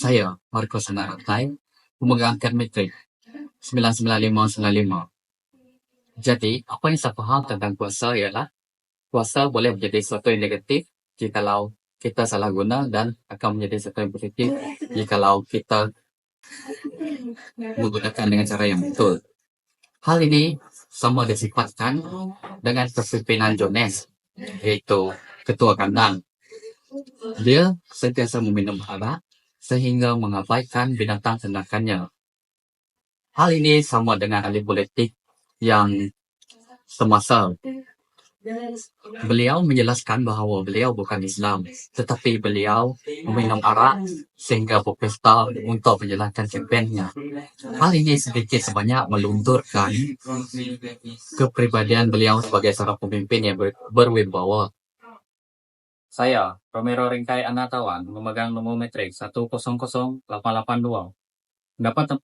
Saya, Marco Sanaratai, pemegang kad metrik 99595. Jadi, apa yang saya faham tentang kuasa ialah kuasa boleh menjadi sesuatu yang negatif jikalau kita salah guna dan akan menjadi sesuatu yang positif jikalau kita menggunakan dengan cara yang betul. Hal ini sama disifatkan dengan kepimpinan Jones, yaitu ketua kandang. Dia sentiasa meminum arak sehingga mengabaikan binatang ternakannya. Hal ini sama dengan ahli politik yang semasa. Beliau menjelaskan bahawa beliau bukan Islam, tetapi beliau meminum arak sehingga berpesta untuk menjalankan kempennya. Hal ini sedikit sebanyak melunturkan kepribadian beliau sebagai seorang pemimpin yang berwibawa. Saya, Romero Ringkai Anatawan, memegang nombor metrik 100882.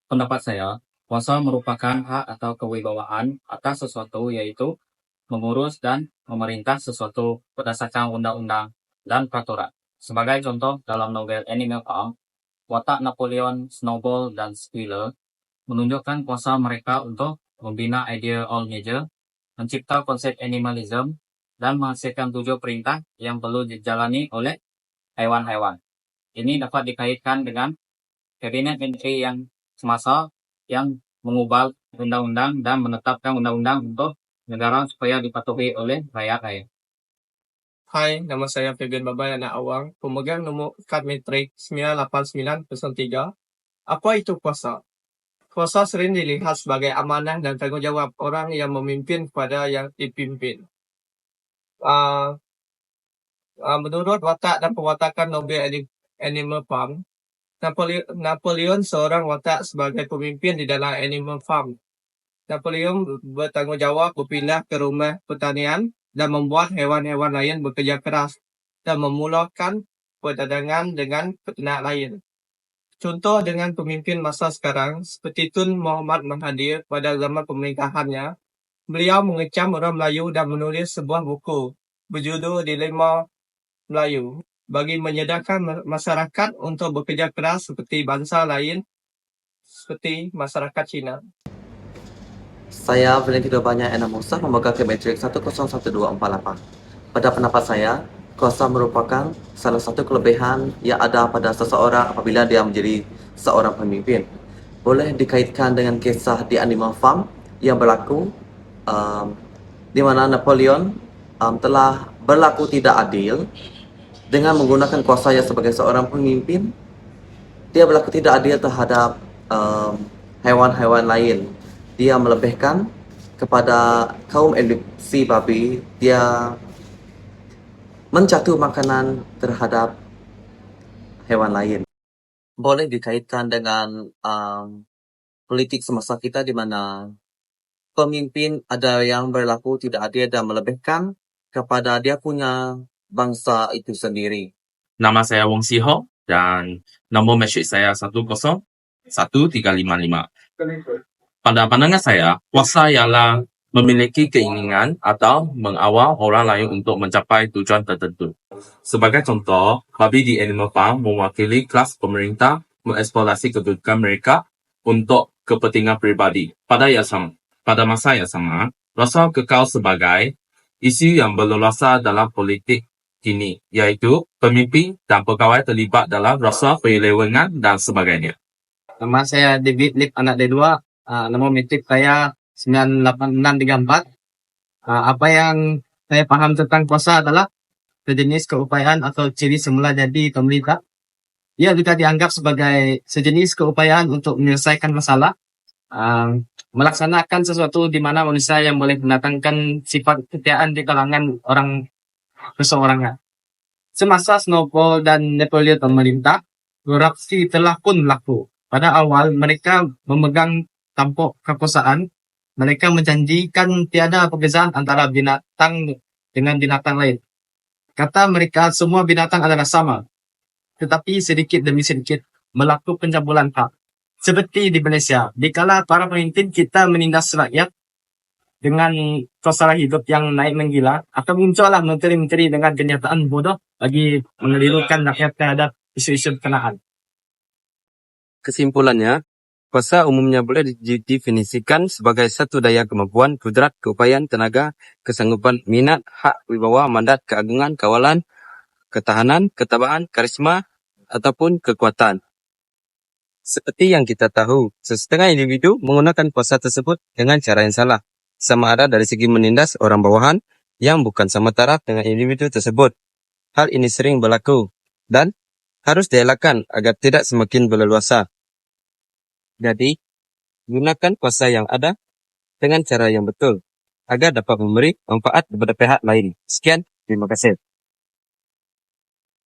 Pendapat saya, kuasa merupakan hak atau kewibawaan atas sesuatu, yaitu mengurus dan memerintah sesuatu berdasarkan undang-undang dan peraturan. Sebagai contoh, dalam novel Animal Farm, watak Napoleon, Snowball, dan Squealer menunjukkan kuasa mereka untuk membina idea all major, mencipta konsep animalism, dan menghasilkan 7 perintah yang perlu dijalani oleh hewan-hewan. Ini dapat dikaitkan dengan kabinet menteri yang semasa yang mengubah undang-undang dan menetapkan undang-undang untuk negara supaya dipatuhi oleh rakyat-rakyat. Hai, nama saya Febian Babay Anak Awang, pemegang nombor kad metrik 98903. Apa itu kuasa? Kuasa sering dilihat sebagai amanah dan tanggungjawab orang yang memimpin kepada yang dipimpin. Menurut watak dan pewatakan novel Animal Farm, Napoleon seorang watak sebagai pemimpin di dalam Animal Farm. Napoleon bertanggungjawab berpindah ke rumah pertanian dan membuat hewan-hewan lain bekerja keras dan memulakan perdagangan dengan peternak lain. Contoh dengan pemimpin masa sekarang seperti Tun Muhammad Mahathir pada zaman pemerintahannya, beliau mengecam orang Melayu dan menulis sebuah buku berjudul Dilema Melayu bagi menyedarkan masyarakat untuk bekerja keras seperti bangsa lain seperti masyarakat Cina. Saya Valentino Banyak Enam Musa, pemegang kad metrik 101248. Pada pendapat saya, kuasa merupakan salah satu kelebihan yang ada pada seseorang apabila dia menjadi seorang pemimpin. Boleh dikaitkan dengan kisah di Animal Farm yang berlaku di mana Napoleon telah berlaku tidak adil dengan menggunakan kuasanya sebagai seorang pemimpin. Dia berlaku tidak adil terhadap hewan-hewan lain. Dia melebihkan kepada kaum edukasi babi, dia menjatuh makanan terhadap hewan lain. Boleh dikaitkan dengan politik semasa kita di mana pemimpin ada yang berlaku tidak adil dan melebihkan kepada dia punya bangsa itu sendiri. Nama saya Wong Siho dan nombor metrik saya 101355. Pada pandangan saya, kuasa ialah memiliki keinginan atau mengawal orang lain untuk mencapai tujuan tertentu. Sebagai contoh, babi di Animal Farm mewakili kelas pemerintah mengeksplorasi kedudukan mereka untuk kepentingan peribadi. Pada masa yang sama, rasa kekal sebagai isu yang berleluasa dalam politik kini, iaitu pemimpin dan pegawai terlibat dalam rasa penyelewengan dan sebagainya. Nama saya David Lip Anak D2. Nombor metrik saya 98634. Apa yang saya paham tentang kuasa adalah sejenis keupayaan atau ciri semula jadi pemerintah. Ia juga dianggap sebagai sejenis keupayaan untuk menyelesaikan masalah, melaksanakan sesuatu di mana manusia yang boleh mendatangkan sifat kesetiaan di kalangan orang perseorangan. Semasa Snowball dan Napoleon memerintah, korupsi telah pun berlaku. Pada awal mereka memegang tampuk kekuasaan, mereka menjanjikan tiada perbezaan antara binatang dengan binatang lain. Kata mereka semua binatang adalah sama, tetapi sedikit demi sedikit berlaku pencabulan hak. Seperti di Malaysia, dikala para pemimpin kita menindas rakyat dengan suasana hidup yang naik menggila, akan muncullah menteri-menteri dengan kenyataan bodoh bagi mengelirukan rakyat terhadap isu-isu berkenaan. Kesimpulannya, kuasa umumnya boleh didefinisikan sebagai satu daya kemampuan, kudrat, keupayaan, tenaga, kesanggupan, minat, hak, wibawa, mandat, keagungan, kawalan, ketahanan, ketabaan, karisma, ataupun kekuatan. Seperti yang kita tahu, sesetengah individu menggunakan kuasa tersebut dengan cara yang salah, sama ada dari segi menindas orang bawahan yang bukan sama taraf dengan individu tersebut. Hal ini sering berlaku dan harus dielakkan agar tidak semakin berleluasa. Jadi, gunakan kuasa yang ada dengan cara yang betul agar dapat memberi manfaat kepada pihak lain. Sekian, terima kasih.